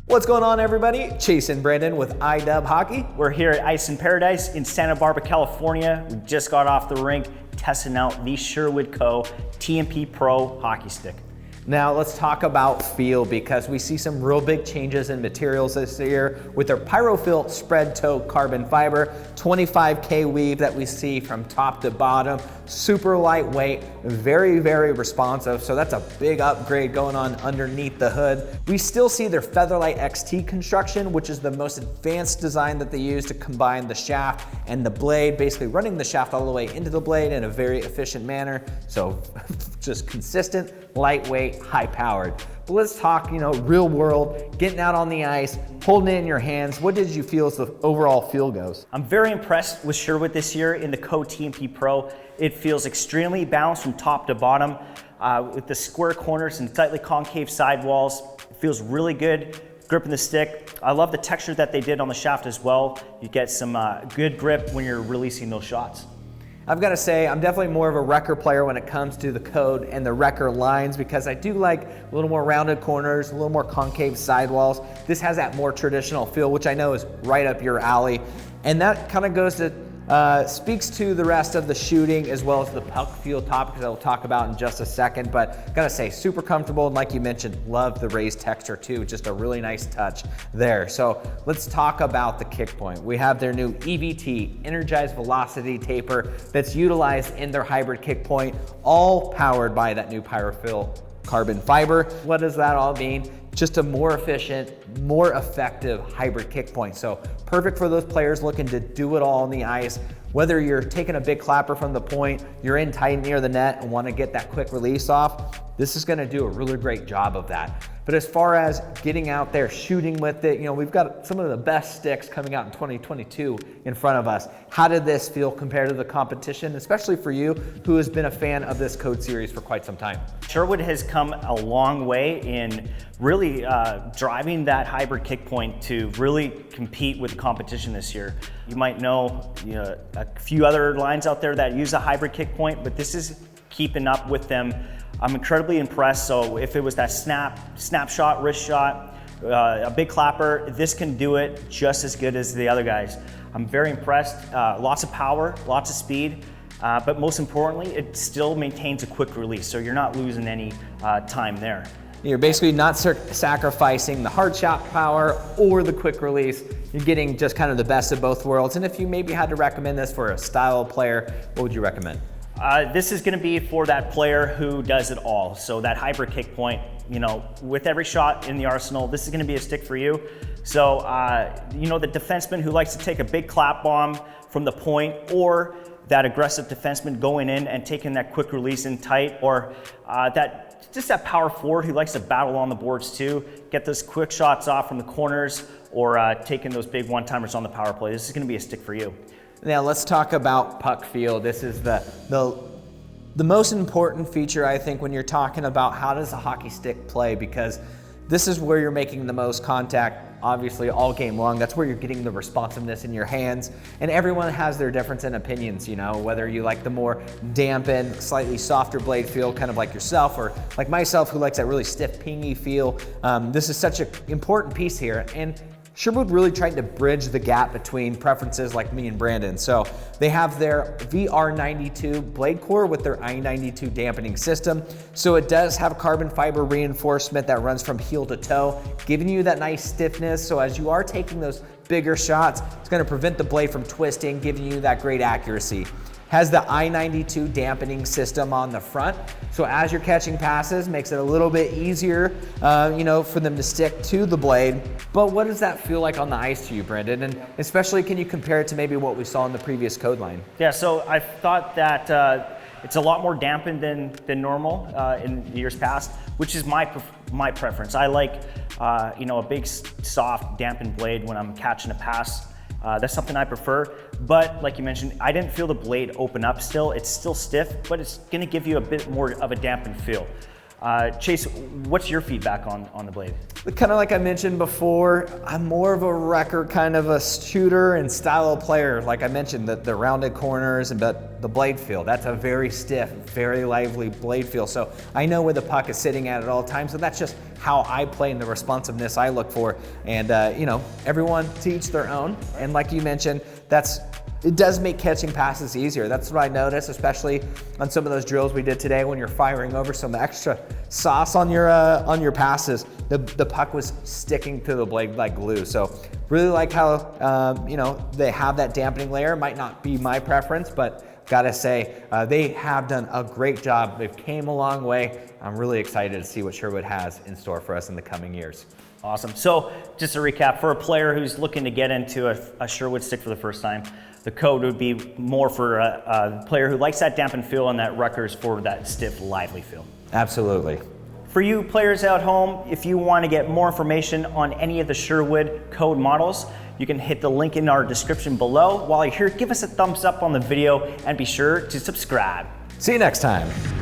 What's going on, everybody? Chase and Brandon with iDub Hockey. We're here at Ice in Paradise in Santa Barbara, California. We just got off the rink testing out the Sherwood Co. TMP Pro hockey stick. Now let's talk about feel, because we see some real big changes in materials this year with their PyroFill spread toe carbon fiber, 25K weave that we see from top to bottom, super lightweight, very, very responsive. So that's a big upgrade going on underneath the hood. We still see their Featherlight XT construction, which is the most advanced design that they use to combine the shaft and the blade, basically running the shaft all the way into the blade in a very efficient manner. So just consistent, lightweight, high powered. But let's talk, real world, getting out on the ice, holding it in your hands. What did you feel as the overall feel goes? I'm very impressed with Sherwood this year in the Co TMP Pro. It feels extremely balanced from top to bottom with the square corners and slightly concave sidewalls. It feels really good gripping the stick. I love the texture that they did on the shaft as well. You get some good grip when you're releasing those shots. I've got to say, I'm definitely more of a wrecker player when it comes to the code and the wrecker lines, because I do like a little more rounded corners, a little more concave sidewalls. This has that more traditional feel, which I know is right up your alley. And that kind of goes to, speaks to the rest of the shooting as well as the puck feel topics that we'll talk about in just a second. But gotta say, super comfortable. And like you mentioned, love the raised texture too. Just a really nice touch there. So let's talk about the kick point. We have their new EVT, Energized Velocity Taper, that's utilized in their hybrid kick point, all powered by that new PyroFill carbon fiber. What does that all mean? Just a more efficient, more effective hybrid kick point. So perfect for those players looking to do it all on the ice. Whether you're taking a big clapper from the point, you're in tight near the net and want to get that quick release off, this is going to do a really great job of that. But as far as getting out there, shooting with it, we've got some of the best sticks coming out in 2022 in front of us. How did this feel compared to the competition, especially for you, who has been a fan of this code series for quite some time? Sherwood has come a long way in really driving that hybrid kick point to really compete with the competition this year. You might know, a few other lines out there that use a hybrid kick point, but this is keeping up with them. I'm incredibly impressed. So if it was that snapshot, wrist shot, a big clapper, this can do it just as good as the other guys. I'm very impressed. Lots of power, lots of speed, but most importantly, it still maintains a quick release, so you're not losing any time there. You're basically not sacrificing the hard shot power or the quick release. You're getting just kind of the best of both worlds. And if you maybe had to recommend this for a style player, what would you recommend? This is going to be for that player who does it all. So that hybrid kick point, with every shot in the arsenal, this is going to be a stick for you. So, the defenseman who likes to take a big clap bomb from the point, or that aggressive defenseman going in and taking that quick release in tight, or that power forward who likes to battle on the boards too, get those quick shots off from the corners, or taking those big one-timers on the power play. This is going to be a stick for you. Now let's talk about puck feel. This is the most important feature, I think, when you're talking about how does a hockey stick play, because this is where you're making the most contact, obviously, all game long. That's where you're getting the responsiveness in your hands. And everyone has their difference in opinions, whether you like the more dampened, slightly softer blade feel, kind of like yourself, or like myself, who likes that really stiff, pingy feel. This is such an important piece here. And Sherwood really tried to bridge the gap between preferences like me and Brandon. So they have their VR92 blade core with their I92 dampening system. So it does have carbon fiber reinforcement that runs from heel to toe, giving you that nice stiffness. So as you are taking those bigger shots, it's going to prevent the blade from twisting, giving you that great accuracy. Has the I92 dampening system on the front. So as you're catching passes, makes it a little bit easier, for them to stick to the blade. But what does that feel like on the ice to you, Brendan? And especially, can you compare it to maybe what we saw in the previous code line? Yeah, so I thought that it's a lot more dampened than normal in years past, which is my preference. I like, a big, soft, dampened blade when I'm catching a pass. That's something I prefer, but like you mentioned, I didn't feel the blade open up still. It's still stiff, but it's gonna give you a bit more of a dampened feel. Chase, what's your feedback on the blade? Kind of like I mentioned before, I'm more of a wrecker kind of a shooter and style of player. Like I mentioned, the rounded corners and the blade feel. That's a very stiff, very lively blade feel. So I know where the puck is sitting at all times. So that's just how I play and the responsiveness I look for. And you know, everyone to each their own. And like you mentioned, it does make catching passes easier. That's what I noticed, especially on some of those drills we did today when you're firing over some extra sauce on your passes. The puck was sticking to the blade like glue. So really like how you know, they have that dampening layer. Might not be my preference, but gotta say they have done a great job. They've came a long way. I'm really excited to see what Sherwood has in store for us in the coming years. Awesome. So just to recap, for a player who's looking to get into a Sherwood stick for the first time, the code would be more for a player who likes that dampened feel and that Rutgers for that stiff, lively feel. Absolutely. For you players out home, if you want to get more information on any of the Sherwood code models, you can hit the link in our description below. While you're here, give us a thumbs up on the video and be sure to subscribe. See you next time.